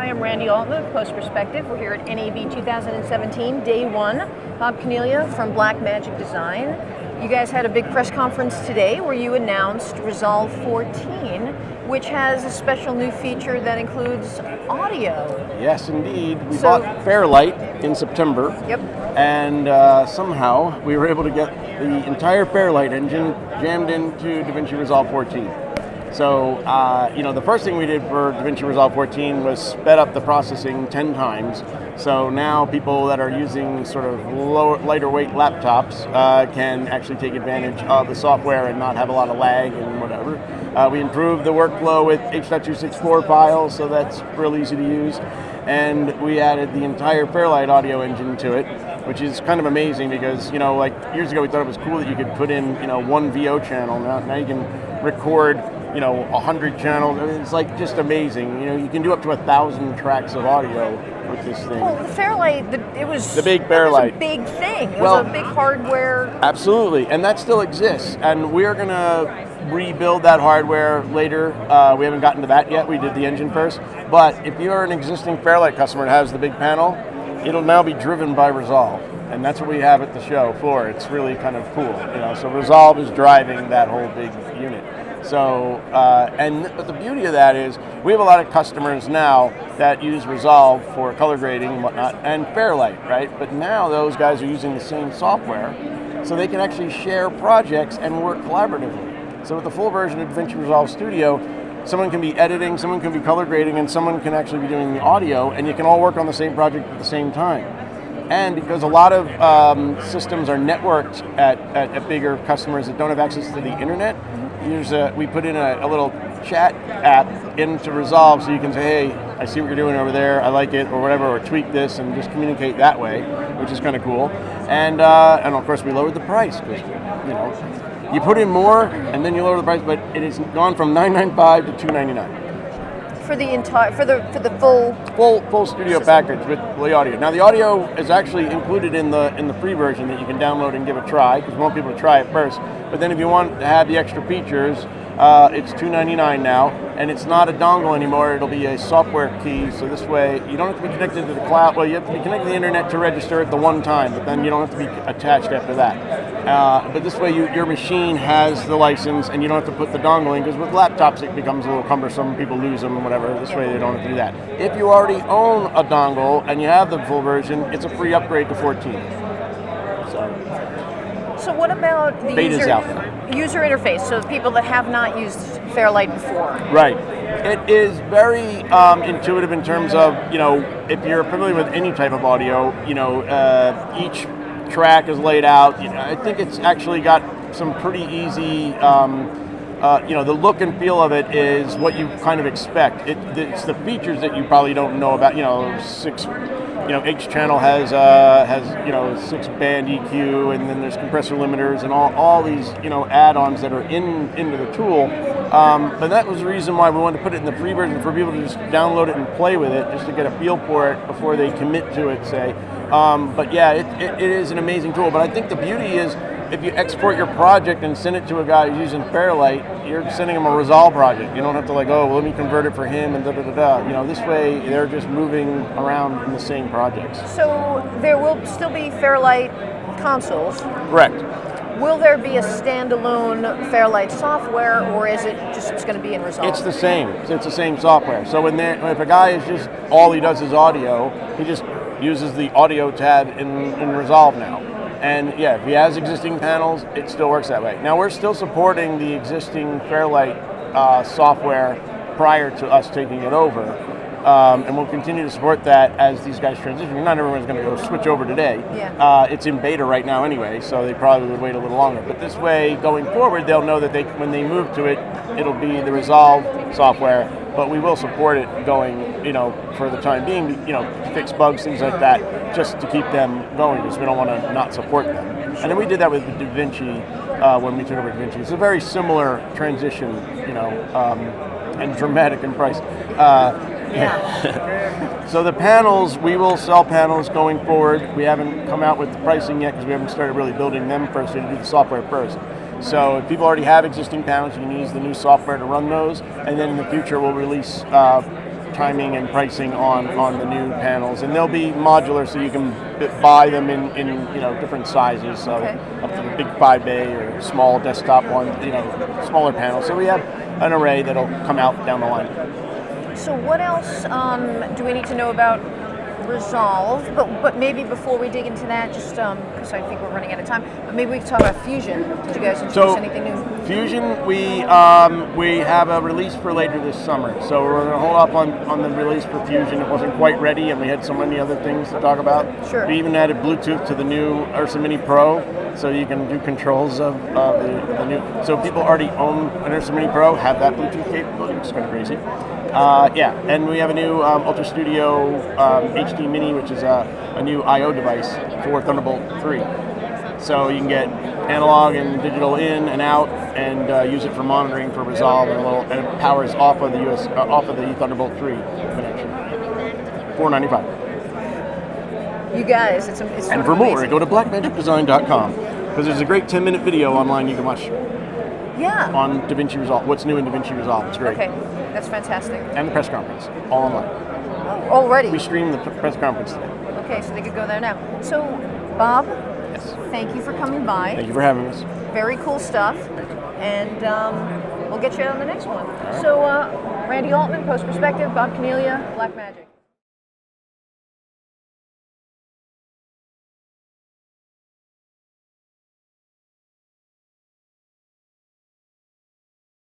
Hi, I'm Randy Altman of postPerspective. We're here at NAB 2017, day one. Bob Caniglia from Blackmagic Design. You guys had a big press conference today where you announced Resolve 14, which has a special new feature that includes audio. Yes, indeed. We bought Fairlight in September. Yep. And somehow we were able to get the entire Fairlight engine jammed into DaVinci Resolve 14. So, the first thing we did for DaVinci Resolve 14 was sped up the processing 10 times. So now people that are using sort of lighter weight laptops can actually take advantage of the software and not have a lot of lag and whatever. We improved the workflow with H.264 files, so that's real easy to use. And we added the entire Fairlight audio engine to it, which is kind of amazing because, like years ago we thought it was cool that you could put in, one VO channel. Now you can record 100 channels. I mean, it's like just amazing. You can do up to 1,000 tracks of audio with this thing. Well, the Fairlight, it was the big Fairlight. It was a big thing. It was a big hardware. Absolutely, and that still exists. And we're going to rebuild that hardware later. We haven't gotten to that yet. We did the engine first. But if you're an existing Fairlight customer that has the big panel, it'll now be driven by Resolve. And that's what we have at the show floor. It's really kind of cool. So Resolve is driving that whole big unit. So, but the beauty of that is we have a lot of customers now that use Resolve for color grading and whatnot, and Fairlight, right? But now those guys are using the same software, so they can actually share projects and work collaboratively. So with the full version of DaVinci Resolve Studio, someone can be editing, someone can be color grading, and someone can actually be doing the audio, and you can all work on the same project at the same time. And because a lot of systems are networked at bigger customers that don't have access to the internet, we put in a little chat app into Resolve so you can say, hey, I see what you're doing over there, I like it, or whatever, or tweak this, and just communicate that way, which is kind of cool. And of course we lowered the price because you put in more and then you lower the price, but it has gone from $995 to $299. For the full studio package with the audio. Now the audio is actually included in the free version that you can download and give a try because we want people to try it first. But then if you want to have the extra features, it's $299 now, and it's not a dongle anymore. It'll be a software key. So this way you don't have to be connected to the cloud. Well, you have to be connected to the internet to register it the one time, but then you don't have to be attached after that. But this way your machine has the license, and you don't have to put the dongle in because with laptops it becomes a little cumbersome. People lose them and whatever. This way they don't have to do that. If you already own a dongle and you have the full version, it's a free upgrade to 14. So what about the user interface? So people that have not used Fairlight before. Right. It is very intuitive in terms of, if you're familiar with any type of audio, each track is laid out. I think it's actually got some pretty each the look and feel of it is what you kind of expect. It's the features that you probably don't know about. Each channel has 6-band EQ, and then there's compressor limiters and all these add-ons that are into the tool. But that was the reason why we wanted to put it in the free version for people to just download it and play with it, just to get a feel for it before they commit to it, say. But yeah, it is an amazing tool. But I think the beauty is, if you export your project and send it to a guy who's using Fairlight, you're sending him a Resolve project. You don't have to let me convert it for him and da-da-da-da. This way they're just moving around in the same projects. So there will still be Fairlight consoles. Correct. Will there be a standalone Fairlight software, or is it just going to be in Resolve? It's the same. It's the same software. So if a guy is just, all he does is audio, he just uses the audio tab in Resolve now. And yeah, if he has existing panels, it still works that way. Now we're still supporting the existing Fairlight software prior to us taking it over. And we'll continue to support that as these guys transition. Not everyone's going to go switch over today. Yeah. It's in beta right now anyway, so they probably would wait a little longer. But this way, going forward, they'll know that when they move to it, it'll be the Resolve software. But we will support it going, for the time being, to fix bugs, things like that, just to keep them going, because we don't want to not support them. And then we did that with DaVinci when we took over DaVinci. It's a very similar transition, and dramatic in price. So the panels, we will sell panels going forward. We haven't come out with the pricing yet because we haven't started really building them first. We had to do the software first. So if people already have existing panels, you can use the new software to run those. And then in the future, we'll release timing and pricing on the new panels, and they'll be modular, so you can buy them in different sizes, so up to the big 5 bay or small desktop one, smaller panels. So we have an array that'll come out down the line. So what else do we need to know about Resolve? But maybe before we dig into that, just because I think we're running out of time, but maybe we can talk about Fusion. Did you guys introduce anything new? Fusion, we have a release for later this summer. So we're going to hold up on the release for Fusion. It wasn't quite ready, and we had so many other things to talk about. Sure. We even added Bluetooth to the new Ursa Mini Pro, so you can do controls of the new. So people already own an Ursa Mini Pro, have that Bluetooth capability, which is kind of crazy. And we have a new Ultra Studio HD Mini, which is a new I/O device for Thunderbolt 3. So you can get analog and digital in and out, and use it for monitoring for Resolve, and it powers off of the Thunderbolt 3 connection. $495. You guys, it's and for more, go to blackmagicdesign.com, because there's a great 10-minute video online you can watch. Yeah. On DaVinci Resolve. What's new in DaVinci Resolve? It's great. Okay, that's fantastic. And the press conference, all online. Oh, already? We streamed the press conference today. Okay, so they could go there now. So, Bob, yes. Thank you for coming by. Thank you for having us. Very cool stuff. And we'll get you on the next one. Right. So, Randy Altman, postPerspective, Bob Caniglia, Blackmagic.